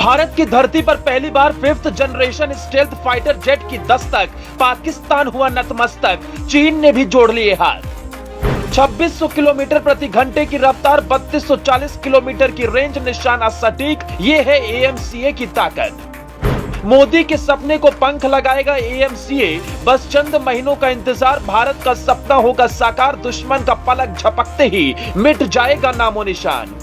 भारत की धरती पर पहली बार 5th generation stealth fighter jet की दस्तक, पाकिस्तान हुआ नतमस्तक, चीन ने भी जोड़ लिए हाथ। 2600 किलोमीटर प्रति घंटे की रफ्तार, 3240 किलोमीटर की रेंज, निशाना सटीक, ये है AMCA की ताकत। मोदी के सपने को पंख लगाएगा AMCA, बस चंद महीनों का इंतजार, भारत का सपना होगा साकार, दुश्मन का पलक झपकते ही मिट जाएगा नामो निशान।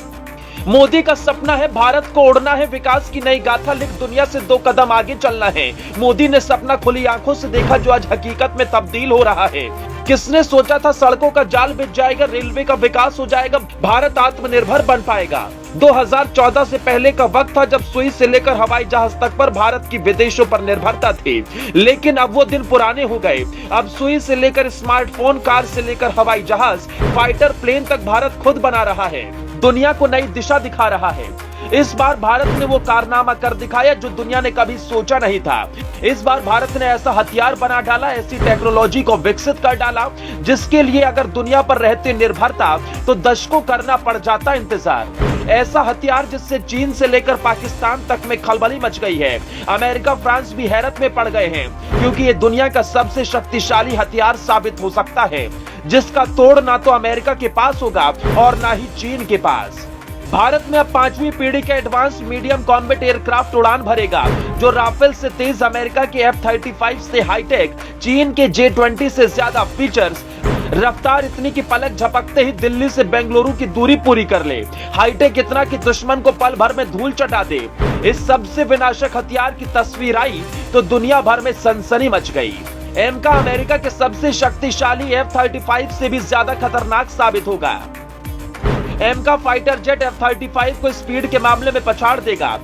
मोदी का सपना है भारत को उड़ना है, विकास की नई गाथा लिख दुनिया से 2 कदम आगे चलना है। मोदी ने सपना खुली आंखों से देखा जो आज हकीकत में तब्दील हो रहा है। किसने सोचा था सड़कों का जाल बिछ जाएगा, रेलवे का विकास हो जाएगा, भारत आत्मनिर्भर बन पाएगा। 2014 से पहले का वक्त था जब सुई से लेकर हवाई जहाज तक पर भारत की विदेशों पर निर्भरता थी, लेकिन अब वो दिन पुराने हो गए। अब सुई से लेकर स्मार्टफोन, कार से लेकर हवाई जहाज, फाइटर प्लेन तक भारत खुद बना रहा है, दुनिया को नई दिशा दिखा रहा है। इस बार भारत ने वो कारनामा कर दिखाया जो दुनिया ने कभी सोचा नहीं था। इस बार भारत ने ऐसा हथियार बना डाला, ऐसी टेक्नोलॉजी को विकसित कर डाला जिसके लिए अगर दुनिया पर रहते निर्भरता तो दशकों करना पड़ जाता इंतजार। ऐसा हथियार जिससे चीन से लेकर पाकिस्तान तक में खलबली मच गई है। अमेरिका, फ्रांस भी हैरत में पड़ गए हैं क्योंकि ये दुनिया का सबसे शक्तिशाली हथियार साबित हो सकता है, जिसका तोड़ ना तो अमेरिका के पास होगा और ना ही चीन के पास। भारत में अब 5वीं पीढ़ी के एडवांस मीडियम कॉम्बैट एयरक्राफ्ट उड़ान भरेगा, जो राफेल से तेज, अमेरिका के F-35 से हाईटेक, चीन के J-20 से ज्यादा फीचर्स, रफ्तार इतनी की पलक झपकते ही दिल्ली से बेंगलुरु की दूरी पूरी कर ले, हाईटेक इतना कि दुश्मन को पल भर में धूल चटा दे। इस सबसे विनाशक हथियार की तस्वीर आई तो दुनिया भर में सनसनी मच गई। एमका अमेरिका के सबसे शक्तिशाली F-35 से भी ज्यादा खतरनाक साबित होगा। एमका फाइटर जेट F-35 को स्पीड के मामले में पछाड़ देगा।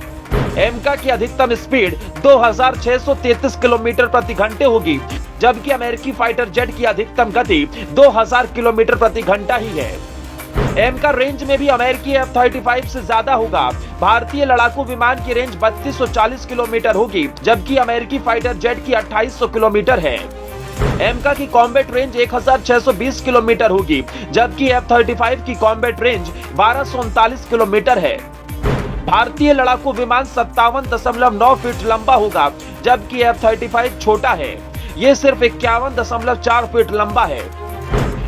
एमका की अधिकतम स्पीड 2633 किलोमीटर प्रति घंटे होगी, जबकि अमेरिकी फाइटर जेट की अधिकतम गति 2000 किलोमीटर प्रति घंटा ही है। एमका रेंज में भी अमेरिकी F-35 से ज्यादा होगा। भारतीय लड़ाकू विमान की रेंज 3240 किलोमीटर होगी, जबकि अमेरिकी फाइटर जेट की 2800 किलोमीटर है। एमका की कॉम्बैट रेंज 1620 किलोमीटर होगी, जबकि F-35 की कॉम्बैट रेंज 1239 किलोमीटर है। भारतीय लड़ाकू विमान 57.9 फीट लंबा होगा, जबकि F-35 छोटा है, ये सिर्फ 51.4 फीट लंबा है।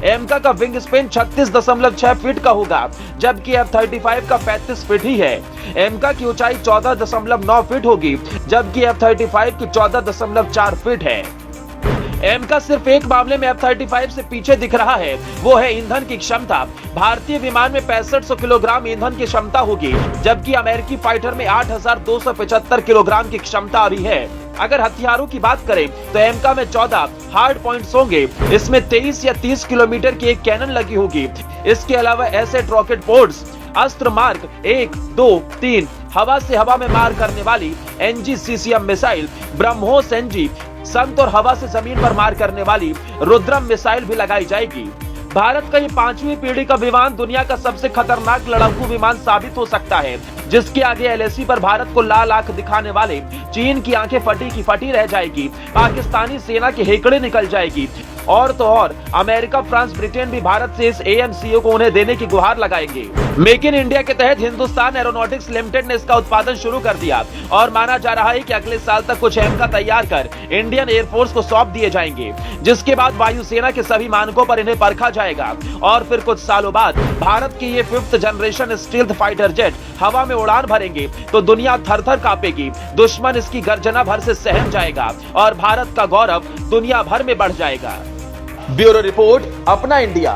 एमका का विंग स्पेन 36.6 फीट का होगा, जबकि F-35 का 35 फीट ही है। एमका की ऊंचाई 14.9 फीट होगी, जबकि F-35 की 14.4 फीट है। एमका सिर्फ एक मामले में F-35 से पीछे दिख रहा है, वो है ईंधन की क्षमता। भारतीय विमान में 6500 किलोग्राम ईंधन की क्षमता होगी, जबकि अमेरिकी फाइटर में 8275 किलोग्राम की क्षमता आ रही है। अगर हथियारों की बात करें तो एमका में 14 हार्ड पॉइंट्स होंगे, इसमें 23 या 30 किलोमीटर की एक कैनन लगी होगी। इसके अलावा एसेट रॉकेट पोर्ट्स, अस्त्र मार्ग 1, 2, 3, हवा से हवा में मार करने वाली NG-CCM मिसाइल, ब्रह्मोस NG, संत और हवा से जमीन पर मार करने वाली रुद्रम मिसाइल भी लगाई जाएगी। भारत का ये 5वीं पीढ़ी का विमान दुनिया का सबसे खतरनाक लड़ाकू विमान साबित हो सकता है, जिसके आगे LAC पर भारत को लाल आंख दिखाने वाले चीन की आंखें फटी की फटी रह जाएगी, पाकिस्तानी सेना के हेकड़े निकल जाएगी, और तो और अमेरिका, फ्रांस, ब्रिटेन भी भारत से इस AMCA को उन्हें देने की गुहार लगाएंगे। मेक इन इंडिया के तहत हिंदुस्तान एरोनॉटिक्स लिमिटेड ने इसका उत्पादन शुरू कर दिया और माना जा रहा है कि अगले साल तक कुछ एमका तैयार कर इंडियन एयरफोर्स को सौंप दिए जाएंगे, जिसके बाद वायुसेना के सभी मानकों पर इन्हें परखा जाएगा और फिर कुछ सालों बाद भारत की ये 5th generation stealth fighter jet हवा में उड़ान भरेंगे तो दुनिया थर-थर कांपेगी, दुश्मन इसकी गर्जना भर से सहम जाएगा और भारत का गौरव दुनिया भर में बढ़ जाएगा। ब्यूरो रिपोर्ट, अपना इंडिया।